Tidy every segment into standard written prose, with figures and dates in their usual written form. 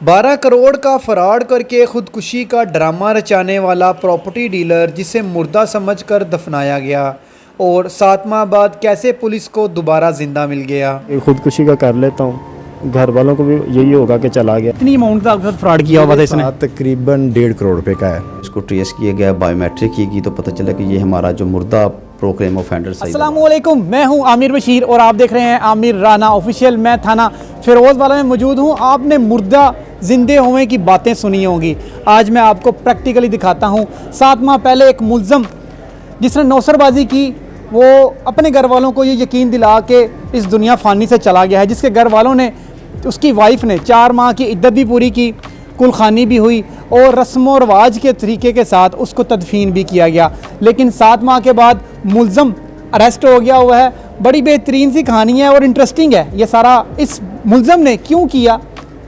12 करोड़ का फराड करके खुदकुशी का ड्रामा रचाने वाला प्रॉपर्टी डीलर जिसे मुर्दा समझकर दफनाया गया और 7 माह बाद कैसे पुलिस को दोबारा जिंदा मिल गया। खुदकुशी का कर लेता हूँ, घर वालों को भी यही होगा कि चला गया। इतनी अमाउंट का आपके साथ फ्रॉड किया हुआ था इसने? तकरीबन 1.5 करोड़ रुपए का है। इसको ट्रेस किया गया, बायोमेट्रिक की गई तो पता चला कि ये हमारा जो मुर्दा प्रोक्लेम ऑफेंडर। अस्सलामुअलैकुम, मैं हूं आमिर बशीर और आप देख रहे हैं आमिर राना ऑफिशियल। मैं थाना फिरोज वाला में मौजूद हूं। आपने मुर्दा जिंदे होने की बातें सुनी होंगी, आज मैं आपको प्रैक्टिकली दिखाता हूं। 7 माह पहले एक मुल्ज़म जिसने नौसरबाजी की, वो अपने घर वालों को ये यकीन दिला के इस दुनिया फ़ानी से चला गया है, जिसके घर वालों ने, उसकी वाइफ ने 4 माह की इद्दत भी पूरी की, कुलखानी भी हुई और रस्म व रवाज के तरीके के साथ उसको तदफीन भी किया गया। लेकिन 7 माह के बाद मुल्ज़म अरेस्ट हो गया हुआ है। बड़ी बेहतरीन सी कहानी है और इंटरेस्टिंग है ये सारा। इस मुल्ज़म ने क्यों किया,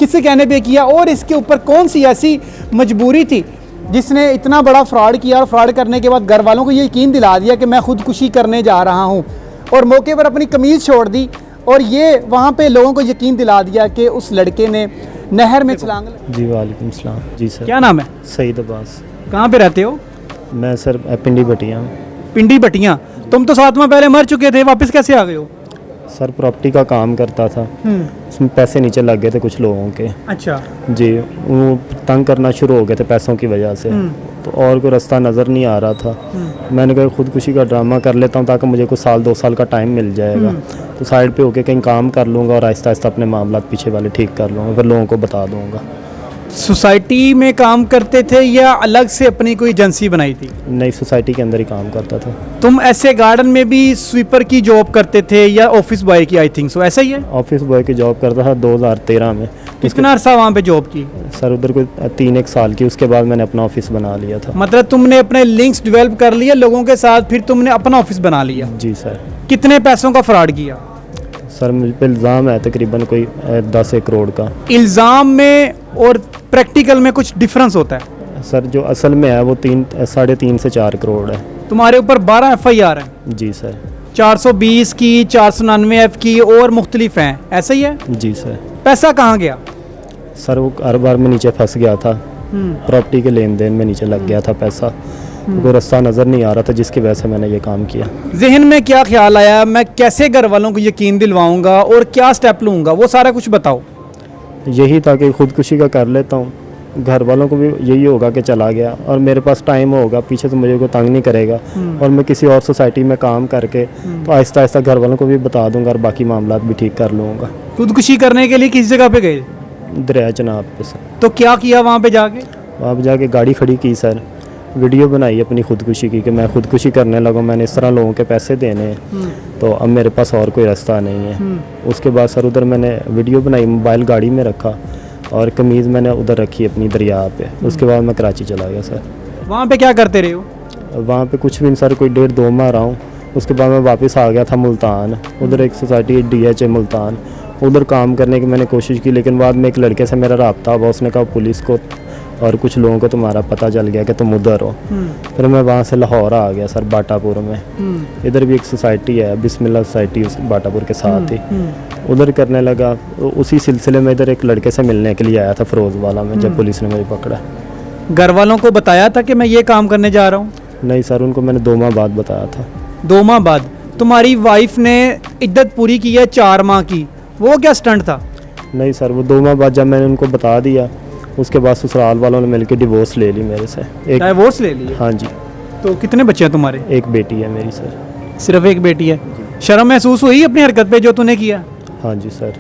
किसके कहने पे किया और इसके ऊपर कौन सी ऐसी मजबूरी थी जिसने इतना बड़ा फ्रॉड किया, और फ्रॉड करने के बाद घर वालों को ये यकीन दिला दिया कि मैं खुदकुशी करने जा रहा हूँ, और मौके पर अपनी कमीज़ छोड़ दी और ये वहाँ पे लोगों को यकीन दिला दिया कि उस लड़के ने नहर में छलांग। जी वालेकुम सलाम। जी सर। क्या नाम है? सईद अब्बास। कहाँ पे रहते हो? मैं सर पिंडी बटिया। पिंडी बटिया। तुम तो 7 माह पहले मर चुके थे, वापस कैसे आ गए हो? सर प्रॉपर्टी का काम करता था, उसमें पैसे नीचे लग गए थे कुछ लोगों के। अच्छा जी, वो तंग करना शुरू हो गए थे पैसों की वजह से, तो और कोई रास्ता नज़र नहीं आ रहा था। मैंने कहा खुदकुशी का ड्रामा कर लेता हूँ ताकि मुझे कुछ 2 साल का टाइम मिल जाएगा, तो साइड पे होके कहीं काम कर लूँगा और आहिस्ता आहिस्ता अपने मामला पीछे वाले ठीक कर लूँगा, फिर लोगों को बता दूँगा। सोसाइटी में काम करते थे या अलग से अपनी कोई एजेंसी बनाई थी? नई सोसाइटी के अंदर ही काम करता था। तुम ऐसे गार्डन में भी स्वीपर की जॉब करते थे या ऑफिस बॉय की? आई थिंक सो, ऐसा ही है। ऑफिस बॉय की जॉब करता था 2013 में। कितना अरसा वहाँ पे जॉब की? सर उधर कोई 3-1 साल की, उसके बाद मैंने अपना ऑफिस बना लिया था। मतलब तुमने अपने लिंक्स डेवलप कर लिए लोगों के साथ, फिर तुमने अपना ऑफिस बना लिया? जी सर। कितने पैसों का फ्रॉड किया? सर मुझ पर इल्ज़ाम है तकरीबन कोई 10 करोड़ का। इल्ज़ाम में और प्रैक्टिकल में कुछ डिफरेंस होता है? सर जो असल में है वो 3.5 से 4 करोड़ है। तुम्हारे ऊपर 12 FIR है? जी सर। 420 की, 499F की और मुख्तलिफ हैं, ऐसा ही है? जी सर। पैसा कहाँ गया? सर वो कारोबार में नीचे फंस गया था, प्रॉपर्टी के लेन देन में नीचे लग गया था पैसा, कोई रास्ता नज़र नहीं आ रहा था, जिसकी वजह से मैंने ये काम किया। जहन में क्या ख्याल आया, मैं कैसे घर वालों को यकीन दिलवाऊंगा और क्या स्टेप लूँगा, वो सारा कुछ बताओ। यही था कि खुदकुशी का कर लेता हूँ, घर वालों को भी यही होगा कि चला गया और मेरे पास टाइम होगा, पीछे से मुझे को तंग नहीं करेगा, और मैं किसी और सोसाइटी में काम करके तो आहिस्ता आहिस्ता घर वालों को भी बता दूंगा और बाकी मामला भी ठीक कर लूँगा। खुदकुशी करने के लिए किस जगह पे गए? दरिया चनाब पे सर। तो क्या किया वहाँ पे जाके? वहाँ पे जाके गाड़ी खड़ी की सर, वीडियो बनाई अपनी खुदकुशी की कि मैं खुदकुशी करने लगा, मैंने इस तरह लोगों के पैसे देने हैं, तो अब मेरे पास और कोई रास्ता नहीं है। उसके बाद सर उधर मैंने वीडियो बनाई, मोबाइल गाड़ी में रखा और कमीज़ मैंने उधर रखी अपनी दरिया पे। उसके बाद मैं कराची चला गया सर। वहाँ पे क्या करते रहे हो? वहाँ पे कुछ भी नहीं सर, कोई 1.5-2 माह रहा हूँ। उसके बाद मैं वापस आ गया था मुल्तान, उधर एक सोसाइटी DHA मुल्तान, उधर काम करने की मैंने कोशिश की, लेकिन बाद में एक लड़के से मेरा रब्ता हुआ, उसने कहा पुलिस को और कुछ लोगों को तुम्हारा पता चल गया कि तुम उधर हो। फिर मैं वहाँ से लाहौर आ गया सर, बाटापुर में। इधर भी एक सोसाइटी है बिस्मिल्लाह सोसाइटी, उस बाटापुर के साथ ही उधर करने लगा। उसी सिलसिले में इधर एक लड़के से मिलने के लिए आया था फिरोज वाला में, जब पुलिस ने मुझे पकड़ा। घर वालों को बताया था कि मैं ये काम करने जा रहा हूँ? नहीं सर, उनको मैंने 2 माह बाद बताया था। 2 माह बाद? तुम्हारी वाइफ ने इद्दत पूरी की है 4 माह की, वो क्या स्टंट था? नहीं सर, वो 2 माह बाद जब मैंने उनको बता दिया, उसके बाद ससुराल वालों ने मिलकर डिवोर्स ले ली मेरे से। एक डिवोर्स ले लिया? हाँ जी। तो कितने बच्चे हैं तुम्हारे? एक बेटी है मेरी सर। सिर्फ एक बेटी है? शर्म महसूस हुई अपनी हरकत पे जो तूने किया? हाँ जी सर।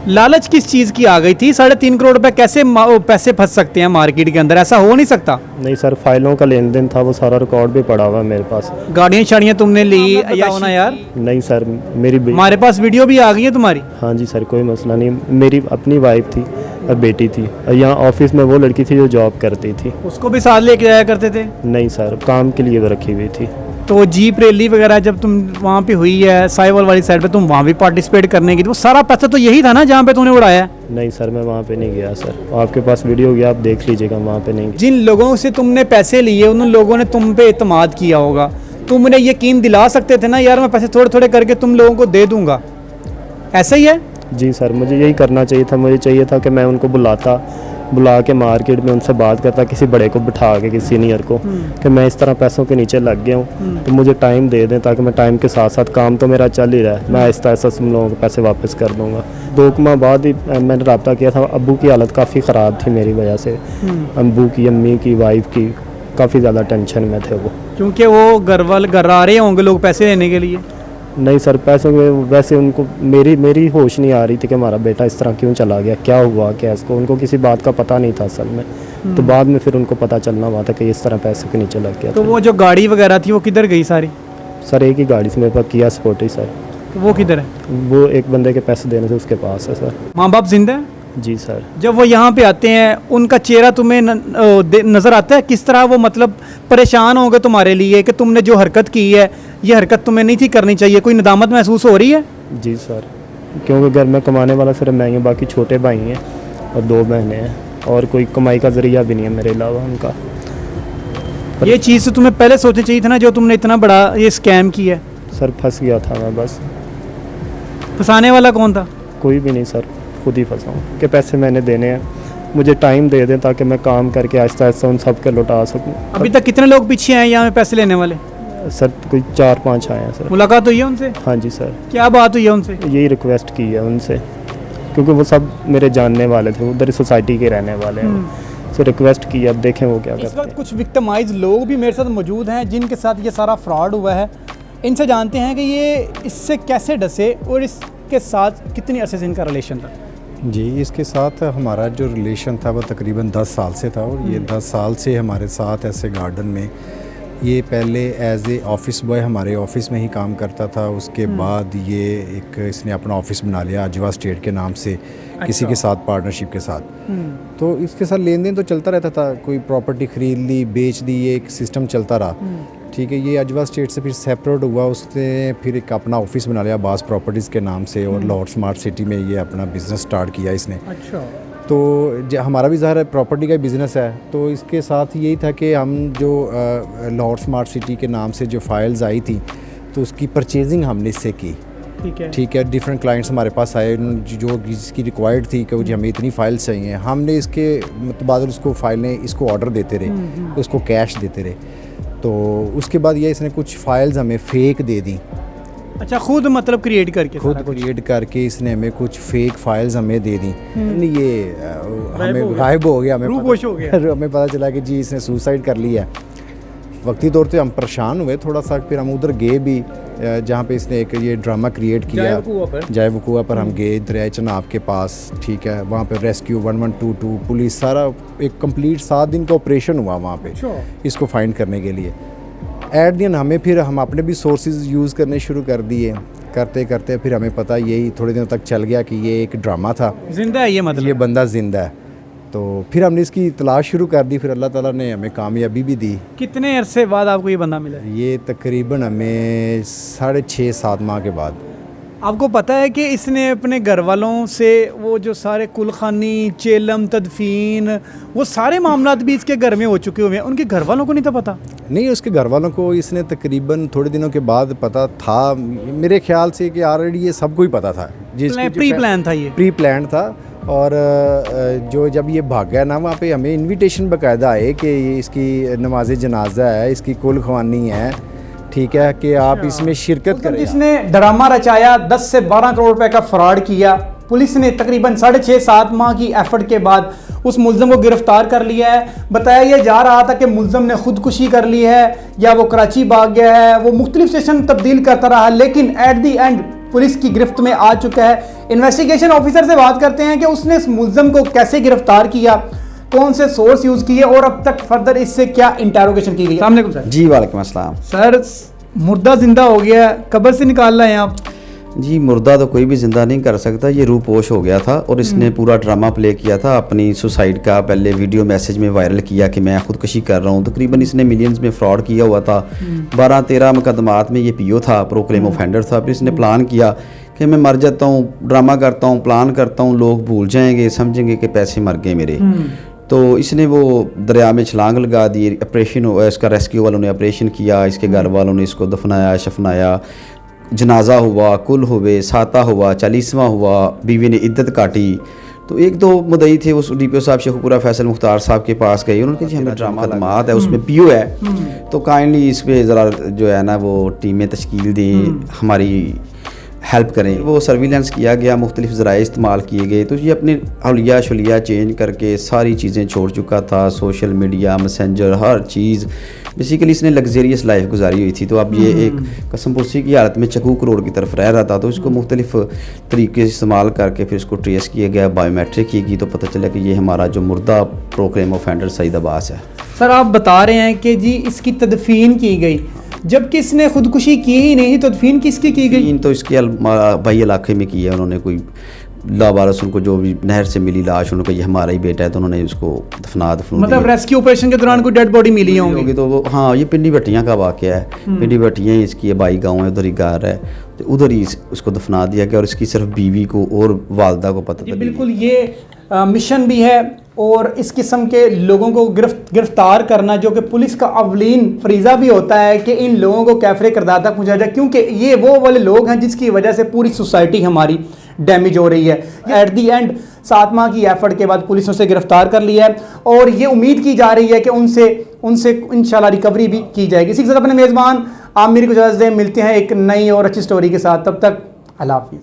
लालच किस चीज़ की आ गई थी? 3.5 करोड़ रुपए कैसे पैसे फंस सकते हैं मार्केट के अंदर? ऐसा हो नहीं सकता। नहीं सर, फाइलों का लेन देन था, वो सारा रिकॉर्ड भी पड़ा हुआ है मेरे पास। गाड़ियाँ शाड़ियाँ तुमने ली या होना यार? नहीं सर, मेरी हमारे पास वीडियो भी आ गई है तुम्हारी। हाँ जी सर, कोई मसला नहीं। मेरी अपनी वाइफ थी और बेटी थी, और यहाँ ऑफिस में वो लड़की थी जो जॉब करती थी। उसको भी साथ लेके जाया करते थे? नहीं सर, काम के लिए वो रखी हुई थी। तो जीप रैली वगैरह जब तुम वहाँ पे हुई है साइवल वाली साइड पे, तुम वहाँ भी पार्टिसिपेट करने की, तो वो सारा पैसा तो यही था ना जहाँ पे तूने उड़ाया? नहीं सर, मैं वहाँ पे नहीं गया सर, आपके पास वीडियो गया, आप देख लीजिएगा, वहाँ पे नहीं। जिन लोगों से तुमने पैसे लिए उन लोगों ने तुम पे एतमाद किया होगा, तुमने यकीन दिला सकते थे ना यार मैं पैसे थोड़े थोड़े करके तुम लोगों को दे दूंगा, ऐसा ही है? जी सर, मुझे यही करना चाहिए था। मुझे चाहिए था कि मैं उनको बुलाता, बुला के मार्केट में उनसे बात करता, किसी बड़े को बिठा के, किसी सीनियर को, कि मैं इस तरह पैसों के नीचे लग गया हूँ, तो मुझे टाइम दे दें ताकि मैं टाइम के साथ साथ काम तो मेरा चल ही रहा है, मैं आहिस्ता आहिस्ता तुम लोगों को पैसे वापस कर दूँगा। 2 माह बाद ही मैंने रब्ता किया था। अब्बू की हालत काफ़ी ख़राब थी मेरी वजह से, अब्बू की, अम्मी की, वाइफ की, काफ़ी ज़्यादा टेंशन में थे वो। क्योंकि वो घर आ रहे होंगे लोग पैसे लेने के लिए। नहीं सर, पैसों में वैसे उनको मेरी होश नहीं आ रही थी कि हमारा बेटा इस तरह क्यों चला गया, क्या हुआ, क्या इसको, उनको किसी बात का पता नहीं था असल में। तो बाद में फिर उनको पता चलना हुआ था कि इस तरह पैसों के नीचे लग गया तो था। वो जो गाड़ी वगैरह थी वो किधर गई सारी? सर एक ही गाड़ी से मेरे पास किया स्पोर्टी सर। तो वो किधर है? वो एक बंदे के पैसे देने से उसके पास है सर। माँ बाप जिंदा है? जी सर। जब वो यहाँ पे आते हैं उनका चेहरा तुम्हें नज़र आता है? किस तरह वो मतलब परेशान होंगे तुम्हारे लिए कि तुमने जो हरकत की है ये हरकत तुम्हें नहीं थी करनी चाहिए, कोई नदामत महसूस हो रही है? जी सर, क्योंकि घर में कमाने वाला सिर्फ मैं ही हूँ, बाकी छोटे भाई हैं और 2 बहनें हैं और कोई कमाई का ज़रिया भी नहीं है मेरे अलावा उनका। ये चीज़ तो तुम्हें पहले सोचनी चाहिए था ना, जो तुमने इतना बड़ा ये स्कैम किया है। सर फंस गया था मैं बस। फंसाने वाला कौन था? कोई भी नहीं सर, खुद ही फंसा हूँ कि पैसे मैंने देने हैं, मुझे टाइम दे दें ताकि मैं काम करके आहिस्ता आहिस्ता उन सब के लौटा सकूँ। अभी तक कितने लोग पीछे हैं यहाँ पे पैसे लेने वाले? सर कोई 4-5 आए हैं सर। मुलाकात हुई है उनसे? हाँ जी सर। क्या बात हुई है उनसे? यही रिक्वेस्ट की है उनसे, क्योंकि वो सब मेरे जानने वाले थे, उधर सोसाइटी के रहने वाले हैं। सो रिक्वेस्ट की है, अब देखें वो क्या इस करते वक्त हैं। कुछ विक्टिमाइज लोग भी मेरे साथ मौजूद हैं जिनके साथ ये सारा फ्रॉड हुआ है। इनसे जानते हैं कि ये इससे कैसे डसे और इसके साथ कितनी अरसे से इनका रिलेशन था। जी, इसके साथ हमारा जो रिलेशन था वो तकरीबन 10 साल से था और ये 10 साल से हमारे साथ ऐसे गार्डन में, ये पहले एज ए ऑफिस बॉय हमारे ऑफिस में ही काम करता था। उसके बाद ये एक इसने अपना ऑफिस बना लिया अजवा स्टेट के नाम से, किसी के साथ पार्टनरशिप के साथ। तो इसके साथ लेन देन तो चलता रहता था, कोई प्रॉपर्टी खरीद ली, बेच दी, ये एक सिस्टम चलता रहा। ठीक है, ये अजवा स्टेट से फिर सेपरेट हुआ, उसने फिर एक अपना ऑफिस बना लिया बास प्रॉपर्टीज़ के नाम से और लाहौर स्मार्ट सिटी में ये अपना बिज़नेस स्टार्ट किया इसने। अच्छा। तो हमारा भी ज़ाहिर है प्रॉपर्टी का बिज़नेस है, तो इसके साथ यही था कि हम जो लाहौर स्मार्ट सिटी के नाम से जो फाइल्स आई थी तो उसकी परचेजिंग हमने इससे की। ठीक है, डिफरेंट क्लाइंट्स हमारे पास आए जो जिसकी रिक्वायर्ड थी कि जी हमें इतनी फाइल्स चाहिए, हमने इसके मुतबादिल उसको फाइलें इसको ऑर्डर देते रहे, उसको कैश देते रहे। तो उसके बाद ये इसने कुछ फाइल्स हमें फेक दे दी। अच्छा, खुद मतलब क्रिएट करके? खुद क्रिएट करके इसने हमें कुछ फेक फाइल्स हमें दे दी। ये हमें गायब हो गया, हमें पता चला कि जी इसने सुसाइड कर लिया। वक्ती तौर पे हम परेशान हुए थोड़ा सा, फिर हम उधर गए भी जहाँ पे इसने एक ये ड्रामा क्रिएट किया, जाए वकूआ पर हम गए दरिया चनाब के पास। ठीक है, वहाँ पे रेस्क्यू 1122 पुलिस सारा एक कंप्लीट 7 दिन का ऑपरेशन हुआ वहाँ पे इसको फाइंड करने के लिए। एट दिन हमें फिर हम अपने भी सोर्सेज यूज़ करने शुरू कर दिए, करते करते फिर हमें पता यही थोड़े दिनों तक चल गया कि ये एक ड्रामा था, जिंदा है ये, मतलब ये बंदा जिंदा है। तो फिर हमने इसकी तलाश शुरू कर दी, फिर अल्लाह ताला ने हमें कामयाबी भी दी। कितने अरसे बाद आपको ये बंदा मिला? ये तकरीबन हमें 6.5-7 माह के बाद। आपको पता है कि इसने अपने घर वालों से वो जो सारे कुलखानी, चेलम, तदफीन, वो सारे मामलात भी इसके घर में हो चुके हुए हैं, उनके घर वालों को नहीं था पता? नहीं, उसके घर वालों को इसने तकरीबन थोड़े दिनों के बाद पता था, मेरे ख्याल से कि ऑलरेडी ये सबको ही पता था। प्री प्लान था, ये प्री प्लान था। और जो जब ये भाग गया ना, वहाँ पे हमें इनविटेशन बाकायदा आए कि ये इसकी नमाज जनाजा है, इसकी कुलख्वानी है, ठीक है, कि आप इसमें शिरकत करें। जिसने ड्रामा रचाया, 10 से 12 करोड़ रुपए का फ्रॉड किया, पुलिस ने तकरीबन 6.5-7 माह की एफर्ट के बाद उस मुल्ज़म को गिरफ्तार कर लिया है। बताया यह जा रहा था कि मुल्ज़म ने खुदकुशी कर ली है या वो कराची भाग गया है, वो मुख्तलिफ स्टेशन तब्दील करता रहा, लेकिन एट दी एंड पुलिस की गिरफ्त में आ चुका है। इन्वेस्टिगेशन ऑफिसर से बात करते हैं कि उसने इस मुल्ज़म को कैसे गिरफ्तार किया, कौन से सोर्स यूज़ किए और अब तक फर्दर इससे क्या इंटेरोगेशन की गई। अस्सलाम वालेकुम सर। जी वालेकुम अस्सलाम। सर, मुर्दा जिंदा हो गया, कब्र से निकाल रहे हैं आप? जी, मुर्दा तो कोई भी ज़िंदा नहीं कर सकता, ये रूपोश हो गया था और इसने पूरा ड्रामा प्ले किया था अपनी सुसाइड का। पहले वीडियो मैसेज में वायरल किया कि मैं खुदकुशी कर रहा हूँ। तकरीबन इसने मिलियंस में फ्रॉड किया हुआ था। 12-13 मुकदमात में ये पीओ था, प्रोक्लेम ऑफेंडर था। फिर इसने प्लान किया कि मैं मर जाता हूँ, ड्रामा करता हूँ, प्लान करता हूँ, लोग भूल जाएंगे, समझेंगे कि पैसे मर गए मेरे। तो इसने वो दरिया में छलांग लगा दी। ऑपरेशन हुआ, इसका रेस्क्यू वालों ने ऑपरेशन किया, इसके घर वालों ने इसको दफनाया शफनाया, जनाजा हुआ, कुल हुए, साता हुआ, 40वां हुआ, बीवी ने इद्दत काटी। तो एक दो मुदई थे उस DPO साहब शेखुपुरा फैसल मुख्तार साहब के पास गए, उन्होंने कहा जी हमें ड्रामा खदमात है उसमें PO है, तो काइंडली इस पर ज़रा जो है ना वो टीमें तश्कील दें, हमारी हेल्प करें। वो सर्विलेंस किया गया, मुख्तलिफ ज़राए इस्तेमाल किए गए, तो ये अपने हलिया शलिया चेंज करके सारी चीज़ें छोड़ चुका था, सोशल मीडिया, मैसेंजर, हर चीज़। बेसिकली इसने लग्जरियस लाइफ गुजारी हुई थी, तो अब ये एक कसम पुरसी की हालत में चकूक रोड की तरफ रह रहा था, तो इसको मुख्तलिफ तरीके इस्तेमाल करके फिर इसको ट्रेस किया गया, बायोमेट्रिक की गई, तो पता चला कि ये हमारा जो मुर्दा प्रोक्लेम ऑफेंडर सईद अब्बास है। सर आप बता रहे हैं कि जी इसकी तदफीन की गई, जबकि इसने खुदकुशी की ही नहीं, तो तदफीन किसकी की गई? इन तो इसके भाई इलाके में की है उन्होंने, कोई लावारस उनको जो भी नहर से मिली लाश, उनको ये हमारा ही बेटा है, तो उन्होंने उसको दफना मतलब रेस्क्यू ऑपरेशन के दौरान कोई डेड बॉडी मिली होंगी तो वो, हाँ ये पिंडी भट्टियाँ का वाक़या है, पिंडी भट्टियाँ ही इसकी बाई गाँव है, उधर ही घर है, तो उधर ही उसको दफना दिया गया और इसकी सिर्फ बीवी को और वालदा को पता था। बिल्कुल ये मिशन भी है और इस किस्म के लोगों को गिरफ्तार करना जो कि पुलिस का अवलीन फरीज़ा भी होता है कि इन लोगों को कैफरे किरदार तक पहुँचाया जाए, क्योंकि ये वो वाले लोग हैं जिसकी वजह से पूरी सोसाइटी हमारी डैमेज हो रही है। एट दी एंड 7 माह की एफर्ट के बाद पुलिस ने उसे गिरफ्तार कर लिया है और ये उम्मीद की जा रही है कि उनसे इंशाल्लाह रिकवरी भी की जाएगी। इसी के साथ अपने मेज़बान आमिर को इजाज़त दें, मिलते हैं एक नई और अच्छी स्टोरी के साथ, तब तक अल्लाह हाफ़िज़।